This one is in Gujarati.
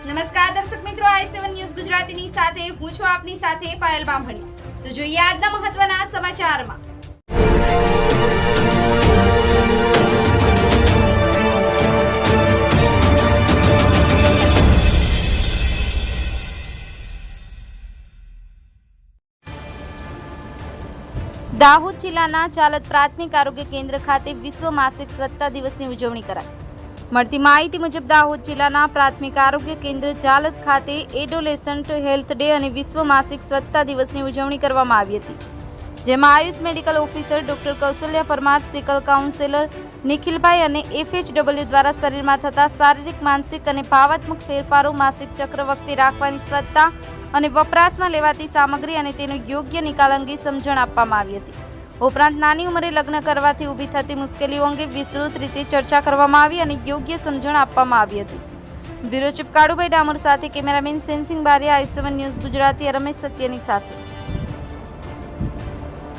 નમસ્કાર દર્શક મિત્રો, i7 ન્યૂઝ ગુજરાતીની સાથે હું છું આપની સાથે પાયલ બામણી। તો જોઈએ આજના મહત્વના સમાચારમાં। દાહોદ જિલ્લાના ચાલત પ્રાથમિક આરોગ્ય કેન્દ્ર ખાતે વિશ્વ માસિક સ્વચ્છતા દિવસની ઉજવણી કરાઈ। મળતી માહિતી મુજબ દાહોદ જિલ્લાના પ્રાથમિક આરોગ્ય કેન્દ્ર ચાલત ખાતે એડોલેસન્ટ હેલ્થ ડે અને વિશ્વ માસિક સ્વચ્છતા દિવસની ઉજવણી કરવામાં આવી હતી, જેમાં Ayush medical officer doctor Kaushalya Parmar, sickle counsellor નિખિલભાઈ અને FHW દ્વારા શરીરમાં થતા શારીરિક, માનસિક અને ભાવાત્મક ફેરફારો, માસિક ચક્ર વખતે રાખવાની સ્વચ્છતા અને વપરાશમાં લેવાતી સામગ્રી અને તેનો યોગ્ય નિકાલ અંગે સમજણ આપવામાં આવી હતી। ઉપરાંત નાની ઉંમરે લગ્ન કરવાથી ઊભી થતી મુશ્કેલીઓ અંગે વિસ્તૃત રીતે ચર્ચા કરવામાં આવી અને યોગ્ય સમજણ આપવામાં આવી હતી। બ્યુરો ચીફ કાળુભાઈ ડામોર સાથે cameraman sensing Bariya, i7 news Gujarati Ramesh સત્યની સાથે।